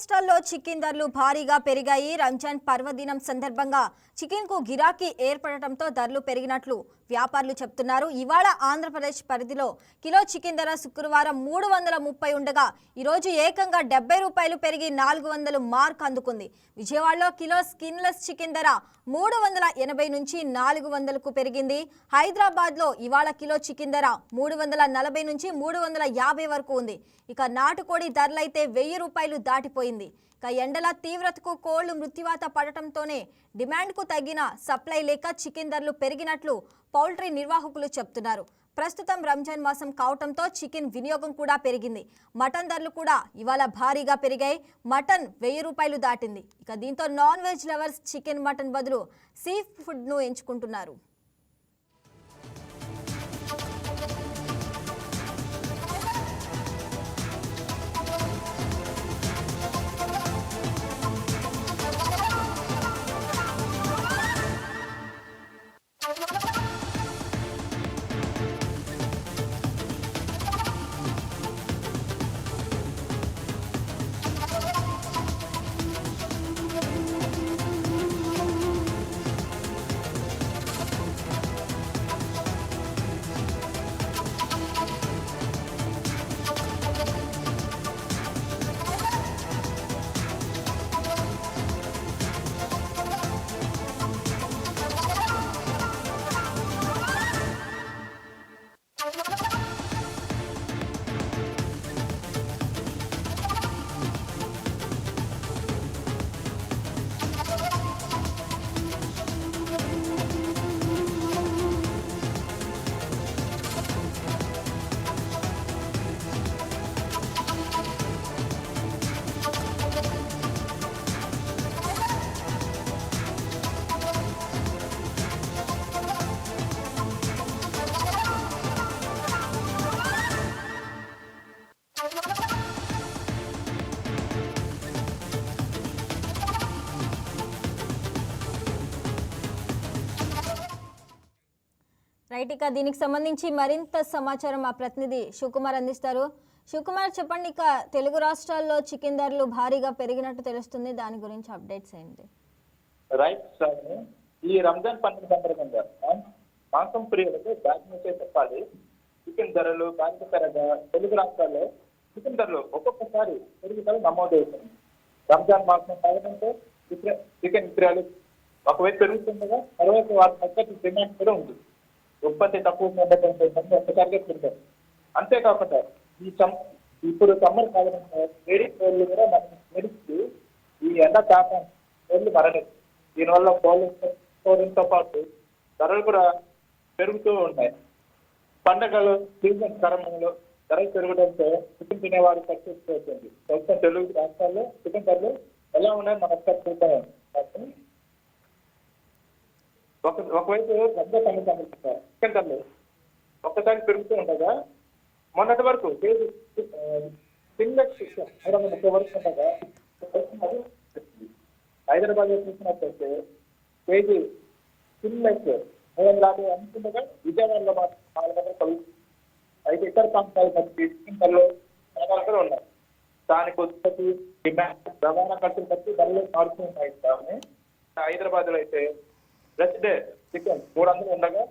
రాష్ట్రాల్లో చికెన్ ధరలు భారీగా పెరిగాయి. రంజాన్ పర్వదినం సందర్భంగా చికెన్ కు గిరాకీ ఏర్పడటంతో ధరలు పెరిగినట్లు వ్యాపారులు చెప్తున్నారు. ఇవాళ ఆంధ్రప్రదేశ్ పరిధిలో కిలో చికెన్ ధర శుక్రవారం 330 ఉండగా ఈ రోజు ఏకంగా 70 రూపాయలు పెరిగి 400 మార్క్ అందుకుంది. విజయవాడలో కిలో స్కిన్లెస్ చికెన్ ధర 380 నుంచి 400కు పెరిగింది. హైదరాబాద్లో ఇవాళ కిలో చికెన్ ధర 340 నుంచి 350 వరకు ఉంది. ఇక నాటుకోడి ధరలైతే 1000 రూపాయలు దాటిపోయింది. ఇక ఎండల తీవ్రతకు కోళ్లు మృత్యువాత పడటంతోనే డిమాండ్కు తగిన సప్లై లేక చికెన్ ధరలు పెరిగినట్లు పౌల్ట్రీ నిర్వాహకులు చెప్తున్నారు. ప్రస్తుతం రంజాన్ మాసం కావటంతో చికెన్ వినియోగం కూడా పెరిగింది. మటన్ ధరలు కూడా ఇవాళ భారీగా పెరిగాయి. మటన్ 1000 రూపాయలు దాటింది. ఇక దీంతో non veg lovers chicken mutton బదులు సీ ఫుడ్ను ఎంచుకుంటున్నారు. రైట్, ఇక దీనికి సంబంధించి మరింత సమాచారం మా ప్రతినిధి శివకుమార్ అందిస్తారు. శివకుమార్, చెప్పండి, ఇక తెలుగు రాష్ట్రాల్లో చికెన్ ధరలు భారీగా పెరిగినట్టు తెలుస్తుంది. దాని గురించి అప్డేట్స్ ఏంటి? రైట్ సార్, ఈ రంజాన్ పండుగ సందర్భంగా మాంసం ప్రియులకు బ్యాక్ నుంచే చెప్పాలి. చికెన్ ధరలు భారీగా తెలుగు రాష్ట్రాల్లో చికెన్ ధరలు ఒక్కొక్కసారి పెరుగుదల నమోదవుతుంది. రంజాన్ మాసం కావడంతో చికెన్ విక్రయాలు ఒకవైపు పెరుగుతుండగా తర్వాత వాటి తగ్గట్టు డిమాండ్ కూడా ఉంది. ఉత్పత్తి తక్కువ ఉండటంతో ఒక్కసారిగా పెరుగుతారు. అంతేకాకుండా ఇప్పుడు సమ్మర్ కావడంతో వేడి కోళ్ళు కూడా మనం మెరుస్తూ ఈ ఎండ తాపం కోళ్ళు మరలేదు. దీనివల్ల కోళ్ళతో పాటు ధరలు కూడా పెరుగుతూ ఉంటాయి. పండగలు సీజన్ క్రమంలో ధరలు పెరగడంతో చికెన్ తినేవారు ఖర్చు అవుతుంది. ప్రస్తుతం తెలుగు రాష్ట్రాల్లో చికెన్ ధరలు ఎలా ఉన్నాయో మనం ఒకసారి చూద్దాం. ఒకవైపు పెద్ద సమస్య చికెన్ ధరలు ఒక్కసారి పెరుగుతూ ఉండగా మొన్నటి వరకు కేజీ సింగల్ 330 వరకు ఉండగా హైదరాబాద్ లో చూసినట్లయితే కేజీ సింగల్స్ 350 అనుకుండగా విజయవాడలో మాత్రం 400 కలుగుతుంది. అయితే ఇతర ప్రాంతాలు బట్టి చికెన్ ధరలు కూడా ఉన్నాయి. దానికి ఉత్పత్తి డిమాండ్ రవాణా ఖర్చులు బట్టి ధరలు మారుతూ ఉన్నాయి. కానీ హైదరాబాద్ లో అయితే ఫ్రెష్ డే చికెన్ 300 ఉండగా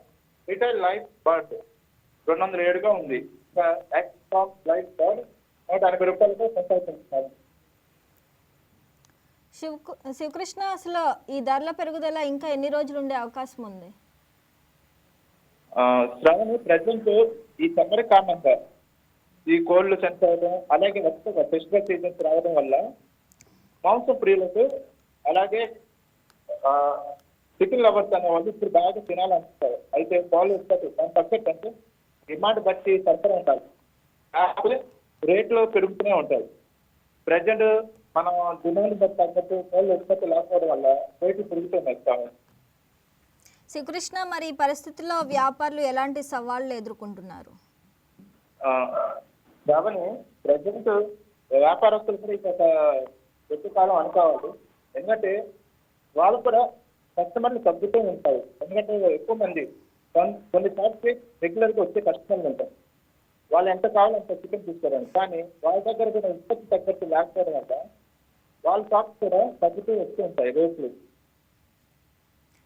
రిటైల్ లైఫ్ బర్డ్ 207గా ఉంది. లైఫ్ బర్డ్ 180 రూపాయలతో కొనసాగుతున్నారు. శివకృష్ణ, అసలు ఈ ధరల పెరుగుదల ఇంకా ఎన్ని రోజులు ఉండే అవకాశం ఉంది? శ్రావణి, ప్రజెంట్ ఈ సమ్మర్ కారణంగా ఈ కోళ్లు చనిపోవడం అలాగే వరుసగా ఫెస్టివల్ సీజన్స్ రావడం వల్ల మాంసం ప్రియులకు అలాగే చికెన్ లవర్స్ అనే వాళ్ళు ఇప్పుడు బాగా తినాలనుకుంటారు. అయితే కోళ్ళు ఉత్పత్తి దాని తగ్గట్టు అంటే డిమాండ్ బట్టి సరఫరా ఉండాలి. కాకపోతే రేట్లు పెరుగుతూనే ఉంటాయి. ప్రజెంట్ మనం డిమాండ్ బట్టి తగ్గట్టు కోళ్ళు ఉత్పత్తి లేకపోవడం వల్ల రేట్లు పెరుగుతున్నాయి. శ్రీకృష్ణ, మరి ఈ పరిస్థితుల్లో వ్యాపారులు ఎలాంటి సవాళ్లు ఎదుర్కొంటున్నారు? కాబట్టి ప్రజెంట్ వ్యాపారస్తులు కూడా ఇక ఎక్కువ కాలం అనుకోవాలి. ఎందుకంటే వాళ్ళు కూడా కస్టమర్లు తగ్గుతూ ఉంటాయి. ఎందుకంటే ఎక్కువ మంది కొన్ని షాప్కి రెగ్యులర్గా వచ్చే కస్టమర్లు ఉంటారు. వాళ్ళు ఎంత కావాలో అంత చికెన్ తీసుకోరండి. కానీ వాళ్ళ దగ్గర కూడా ఉత్పత్తి తగ్గట్టు లేకపోవడం వల్ల వాళ్ళ షాప్స్ కూడా తగ్గుతూ వస్తూ ఉంటాయి రేట్లు.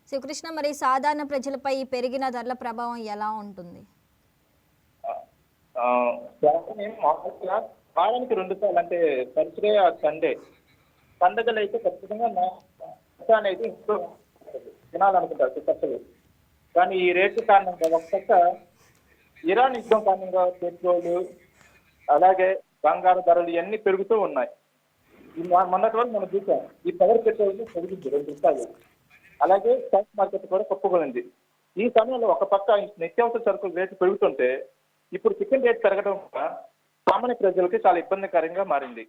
శివకృష్ణ, మరి సాధారణ ప్రజలపై ఈ పెరిగిన ధరల ప్రభావం ఎలా ఉంటుంది? శాతం మామూలుగా వారానికి 2 సార్లు అంటే థర్స్డే ఆర్ సండే పండగలు అయితే ఖచ్చితంగా అనేది ఇంట్లో తినాలనుకుంటారు చుట్టూ. కానీ ఈ రేటు కారణంగా ఒక పక్క ఇరాన్ యుద్ధం కారణంగా పెట్రోల్ అలాగే బంగారు ధరలు ఇవన్నీ పెరుగుతూ ఉన్నాయి. మొన్నటి వరకు మనం చూసాం ఈ పవర్ పెట్రోల్ పెరిగింది 2 రూపాయలు. అలాగే స్టాక్ మార్కెట్ కూడా కుప్పగొలింది. ఈ సమయంలో ఒక పక్క నిత్యావసర సరుకుల రేటు పెరుగుతుంటే ఇప్పుడు చికెన్ రేట్ పెరగడం వల్ల సామాన్య ప్రజలకి చాలా ఇబ్బందికరంగా మారింది.